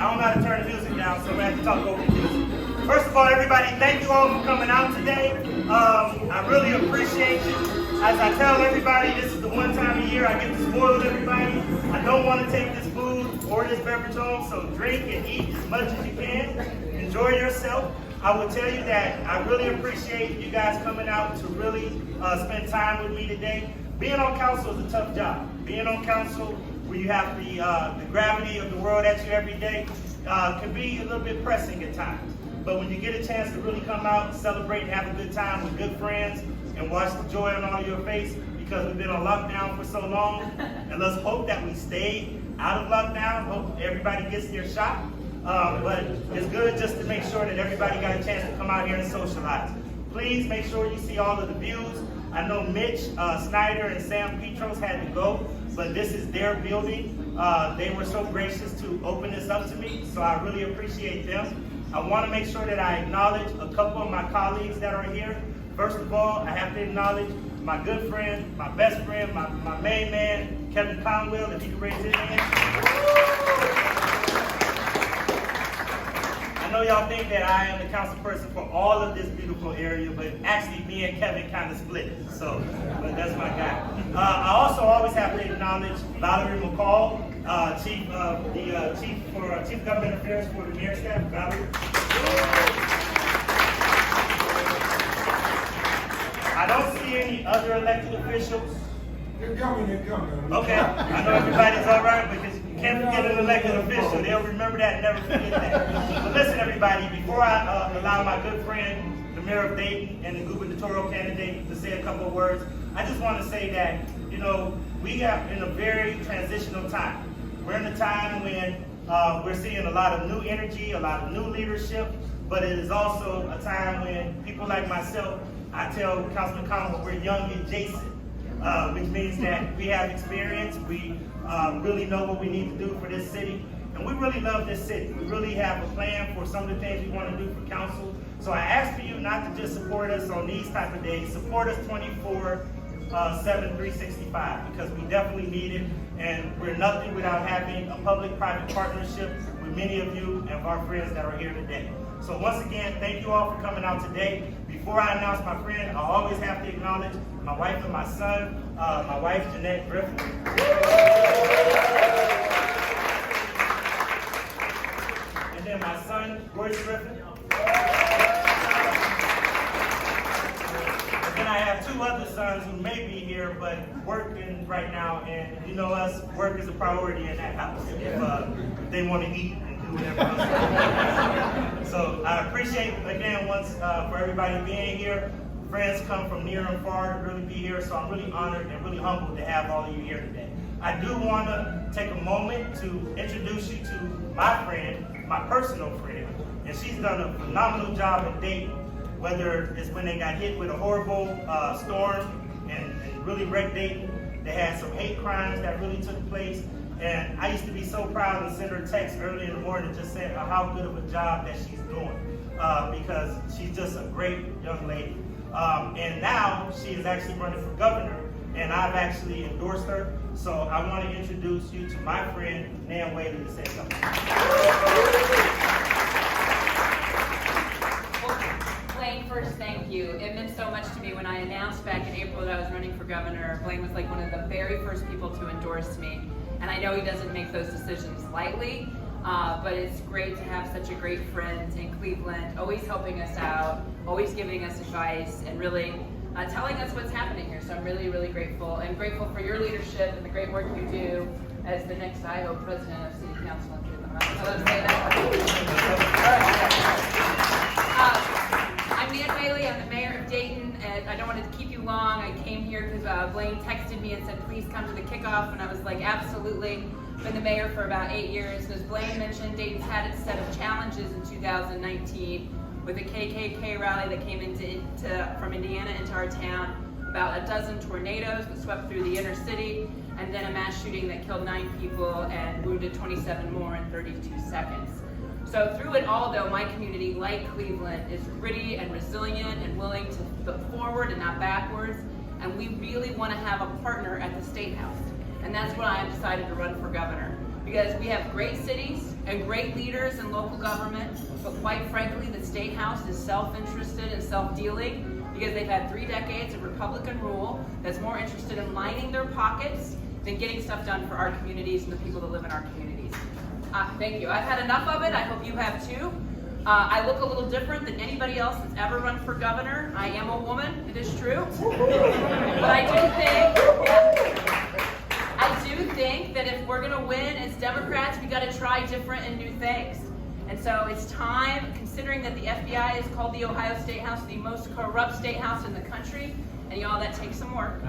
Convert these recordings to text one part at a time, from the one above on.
I don't know how to turn the music down, so I'm going to have to talk over the music. First of all, everybody, thank you all for coming out today. I really appreciate you. As I tell everybody, this is the one time of year I get to spoil everybody. I don't want to take this food or this beverage home, so drink and eat as much as you can. Enjoy yourself. I will tell you that I really appreciate you guys coming out to really spend time with me today. Being on council is a tough job. Being on council where you have the gravity of the world at you every day can be a little bit pressing at times. But when you get a chance to really come out, celebrate, and have a good time with good friends, and watch the joy on all your face, because we've been on lockdown for so long, and let's hope that we stay out of lockdown. Hope everybody gets their shot. But it's good just to make sure that everybody got a chance to come out here and socialize. Please make sure you see all of the views. I know Mitch Snyder and Sam Petros had to go, but this is their building. They were so gracious to open this up to me, so I really appreciate them. I want to make sure that I acknowledge a couple of my colleagues that are here. First of all, I have to acknowledge my good friend, my best friend, my main man, Kevin Conwell, if he can raise his hand. I know y'all think that I am the council person for all of this beautiful area, but actually me and Kevin kind of split it, so, but that's my guy. I also always have to acknowledge Valerie McCall, Chief Government Affairs for the Mayor Staff. Valerie. I don't see any other elected officials. They're coming. Okay, I know everybody's all right, because you can't forget an elected official. They'll remember that and never forget that. But listen, everybody, before I allow my good friend, the mayor of Dayton and the gubernatorial candidate to say a couple of words, I just want to say that, you know, we are in a very transitional time. We're in a time when we're seeing a lot of new energy, a lot of new leadership, but it is also a time when people like myself, I tell Councilman Conwell, we're young adjacent, which means that we have experience, we really know what we need to do for this city, and we really love this city. We really have a plan for some of the things we want to do for council. So I ask for you not to just support us on these type of days, support us 24/7, 365, because we definitely need it, and we're nothing without having a public-private partnership with many of you and our friends that are here today. So once again, thank you all for coming out today. Before I announce my friend, I always have to acknowledge my wife and my son, my wife, Jeanette Griffin. And then my son, Royce Griffin. And then I have two other sons who may be here, but working right now, and you know us, work is a priority in that house, if they want to eat and do whatever else. So I appreciate, again, once for everybody being here. Friends come from near and far to really be here, so I'm really honored and really humbled to have all of you here today. I do want to take a moment to introduce you to my friend, my personal friend, and she's done a phenomenal job in Dayton, whether it's when they got hit with a horrible storm and really wrecked Dayton. They had some hate crimes that really took place, and I used to be so proud to send her a text early in the morning just saying how good of a job that she's doing, because she's just a great young lady. And now she is actually running for governor, and I've actually endorsed her. So I want to introduce you to my friend, Whaley, to say something. Blaine, first, thank you. It meant so much to me when I announced back in April that I was running for governor. Blaine was like one of the very first people to endorse me. And I know he doesn't make those decisions lightly, but it's great to have such a great friend in Cleveland, always helping us out, always giving us advice, and really telling us what's happening here. So I'm really, really grateful, and grateful for your leadership and the great work you do as the next, I hope, president of City Council in Cleveland. I'm allowed to say that. I'm Whaley. I'm the mayor of Dayton, and I don't want to keep you long. I came here because Blaine texted me and said, please come to the kickoff, and I was like, absolutely. Been the mayor for about 8 years. As Blaine mentioned, Dayton's had its set of challenges in 2019 with a KKK rally that came from Indiana into our town, about a dozen tornadoes that swept through the inner city, and then a mass shooting that killed 9 people and wounded 27 more in 32 seconds. So through it all, though, my community, like Cleveland, is gritty and resilient and willing to look forward and not backwards, and we really want to have a partner at the State House. And that's why I decided to run for governor. because we have great cities and great leaders in local government, but quite frankly, the State House is self-interested and self-dealing because they've had 3 decades of Republican rule that's more interested in lining their pockets than getting stuff done for our communities and the people that live in our communities. Thank you. I've had enough of it. I hope you have too. I look a little different than anybody else that's ever run for governor. I am a woman, it is true. But I do think that if we're going to win as Democrats, we got to try different and new things. And so it's time, considering that the FBI has called the Ohio State House the most corrupt state house in the country, and y'all, that takes some work.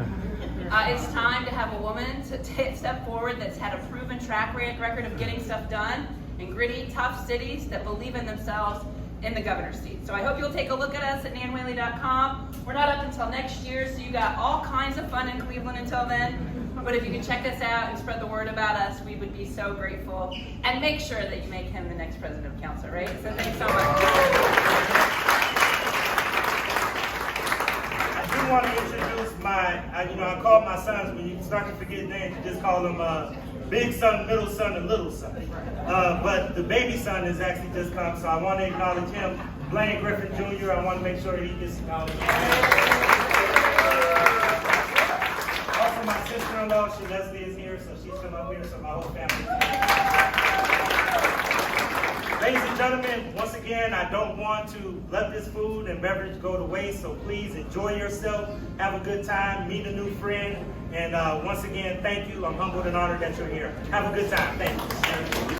It's time to have a woman to step forward that's had a proven track record of getting stuff done in gritty, tough cities that believe in themselves in the governor's seat. So I hope you'll take a look at us at nanwhaley.com. We're not up until next year, so you got all kinds of fun in Cleveland until then. But if you can check us out and spread the word about us, we would be so grateful. And make sure that you make him the next president of council, right? So thanks so much. I do want to introduce I call my sons, when you start to forget names, you just call them big son, middle son, and little son. But the baby son has actually just come, so I want to acknowledge him. Blaine Griffin Jr., I want to make sure that he gets acknowledged. Also, my sister-in-law, Leslie, is here, so she's come up here, so my whole family. Ladies and gentlemen, once again, I don't want to let this food and beverage go to waste, so please enjoy yourself, have a good time, meet a new friend, and once again, thank you. I'm humbled and honored that you're here. Have a good time. Thank you.